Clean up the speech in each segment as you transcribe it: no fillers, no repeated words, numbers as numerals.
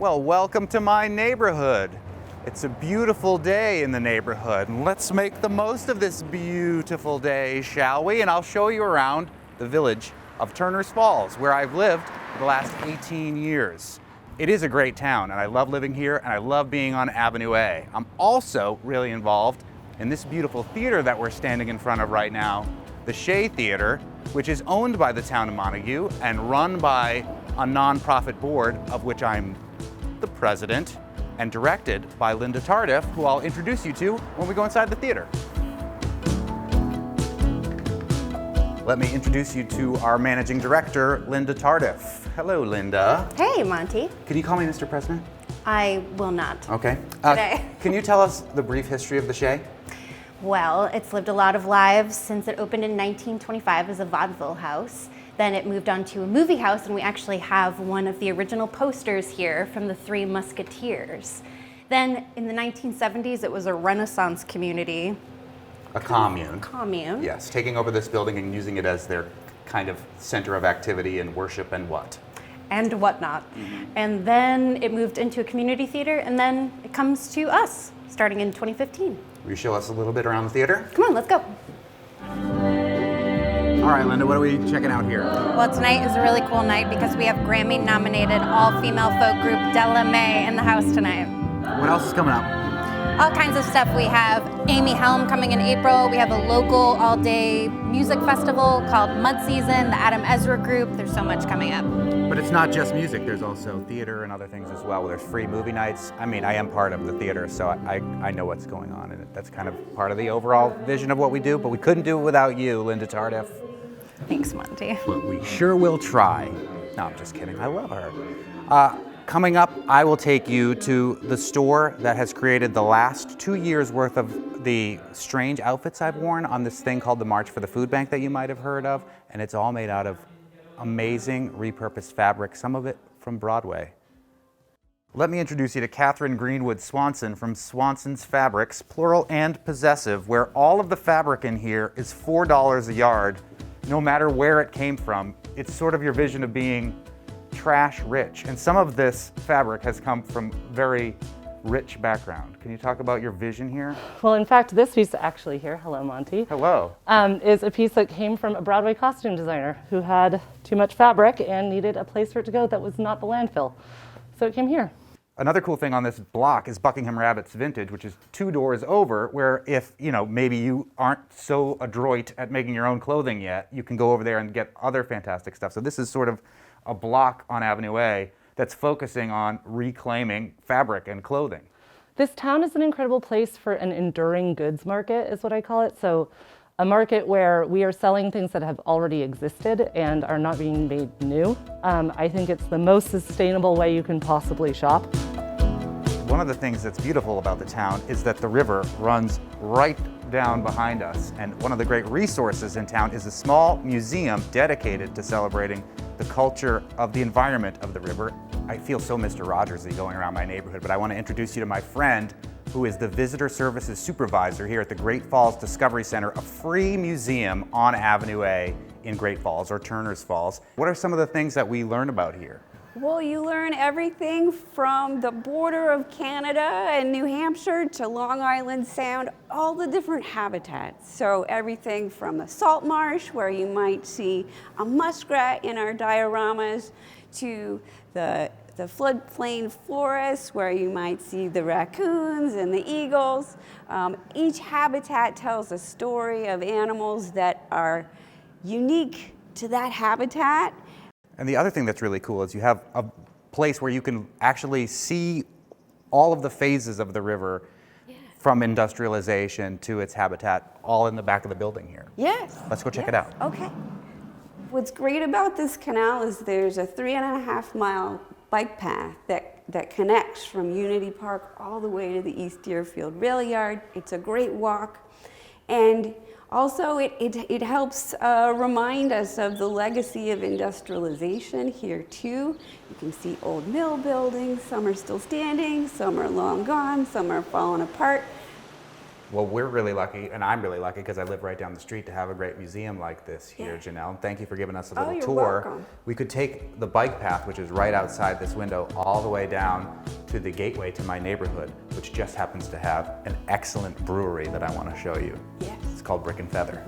Well, welcome to my neighborhood. It's a beautiful day in the neighborhood, and let's make the most of this beautiful day, shall we? And I'll show you around the village of Turners Falls, where I've lived for the last 18 years. It is a great town, and I love living here, and I love being on Avenue A. I'm also really involved in this beautiful theater that we're standing in front of right now, the Shea Theater, which is owned by the town of Montague and run by a nonprofit board of which I'm the president, and directed by Linda Tardif, who I'll introduce you to when we go inside the theater. Let me introduce you to our managing director, Linda Tardif. Hello, Linda. Hey, Monty. Can you call me Mr. President? I will not. Okay. Today. Can you tell us the brief history of the Shea? Well, it's lived a lot of lives since it opened in 1925 as a vaudeville house. Then it moved on to a movie house, and we actually have one of the original posters here from the Three Musketeers. Then in the 1970s, it was a Renaissance community. A commune. Commune. Yes, taking over this building and using it as their kind of center of activity and worship and what? And whatnot. Mm-hmm. And then it moved into a community theater, and then it comes to us, starting in 2015. Will you show us a little bit around the theater? Come on, let's go. All right, Linda, what are we checking out here? Well, tonight is a really cool night because we have Grammy-nominated all-female folk group Della Mae in the house tonight. What else is coming up? All kinds of stuff. We have Amy Helm coming in April. We have a local all-day music festival called Mud Season, the Adam Ezra Group. There's so much coming up. But it's not just music. There's also theater and other things as well. There's free movie nights. I mean, I am part of the theater, so I know what's going on in it. That's kind of part of the overall vision of what we do, but we couldn't do it without you, Linda Tardif. Thanks, Monty. But we sure will try. No, I'm just kidding. I love her. Coming up, I will take you to the store that has created the last 2 years worth of the strange outfits I've worn on this thing called the March for the Food Bank that you might have heard of. And it's all made out of amazing repurposed fabric, some of it from Broadway. Let me introduce you to Catherine Greenwood Swanson from Swanson's Fabrics, plural and possessive, where all of the fabric in here is $4 a yard, no matter where it came from. It's sort of your vision of being trash rich. And some of this fabric has come from very rich background. Can you talk about your vision here? Well, in fact, this piece actually here, hello Monty. Hello. Is a piece that came from a Broadway costume designer who had too much fabric and needed a place for it to go that was not the landfill. So it came here. Another cool thing on this block is Buckingham Rabbit's Vintage, which is 2 doors over, where if, maybe you aren't so adroit at making your own clothing yet, you can go over there and get other fantastic stuff. So this is sort of a block on Avenue A that's focusing on reclaiming fabric and clothing. This town is an incredible place for an enduring goods market, is what I call it. So a market where we are selling things that have already existed and are not being made new. I think it's the most sustainable way you can possibly shop. One of the things that's beautiful about the town is that the river runs right down behind us. And one of the great resources in town is a small museum dedicated to celebrating the culture of the environment of the river. I feel so Mr. Rogers-y going around my neighborhood, but I want to introduce you to my friend who is the Visitor Services Supervisor here at the Great Falls Discovery Center, a free museum on Avenue A in Great Falls, or Turners Falls. What are some of the things that we learn about here? Well, you learn everything from the border of Canada and New Hampshire to Long Island Sound, all the different habitats. So everything from the salt marsh, where you might see a muskrat in our dioramas, to the floodplain forest, where you might see the raccoons and the eagles. Each habitat tells a story of animals that are unique to that habitat. And the other thing that's really cool is you have a place where you can actually see all of the phases of the river, from industrialization to its habitat, all in the back of the building here. Yes. Let's go check it out. Okay. What's great about this canal is there's a 3.5 mile bike path that connects from Unity Park all the way to the East Deerfield Rail Yard. It's a great walk. And also, it helps remind us of the legacy of industrialization here too. You can see old mill buildings. Some are still standing, some are long gone, some are falling apart. Well, we're really lucky, and I'm really lucky because I live right down the street to have a great museum like this here, Yeah. Janelle. Thank you for giving us a little you're tour. welcome. We could take the bike path, which is right outside this window, all the way down to the gateway to my neighborhood, which just happens to have an excellent brewery that I want to show you. Yes. It's called Brick and Feather.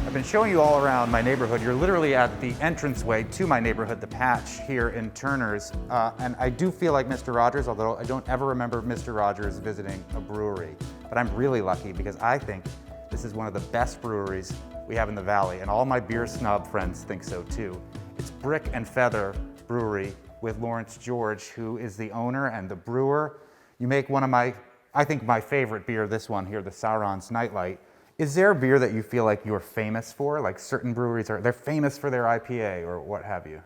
I've been showing you all around my neighborhood. You're literally at the entranceway to my neighborhood, the Patch here in Turner's. And I do feel like Mr. Rogers, although I don't ever remember Mr. Rogers visiting a brewery. But I'm really lucky because I think this is one of the best breweries we have in the Valley, and all my beer snob friends think so too. It's Brick and Feather Brewery with Lawrence George, who is the owner and the brewer. You make one of I think my favorite beer, this one here, the Sauron's Nightlight. Is there a beer that you feel like you're famous for? Like certain breweries they're famous for their IPA or what have you?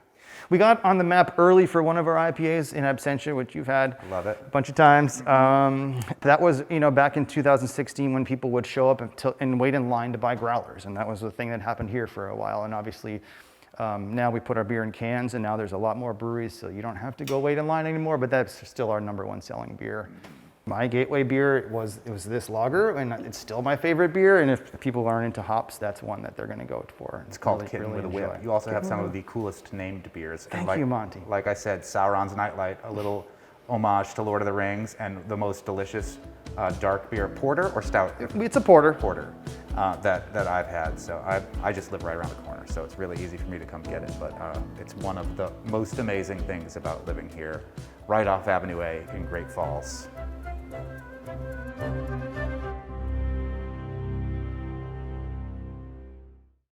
We got on the map early for one of our IPAs in absentia, which you've had Love it. a bunch of times. That was, back in 2016 when people would show up and wait in line to buy growlers, and that was the thing that happened here for a while. And obviously, now we put our beer in cans, and now there's a lot more breweries, so you don't have to go wait in line anymore. But that's still our #1 selling beer. My gateway beer was this lager, and it's still my favorite beer. And if people aren't into hops, that's one that they're going to go for. It's called Kitten with a Whip. You also have some of the coolest named beers. Thank you, Monty. Like I said, Sauron's Nightlight, a little homage to Lord of the Rings, and the most delicious dark beer, porter or stout? It's a porter. Porter that I've had. So I just live right around the corner, so it's really easy for me to come get it. But it's one of the most amazing things about living here, right off Avenue A in Great Falls.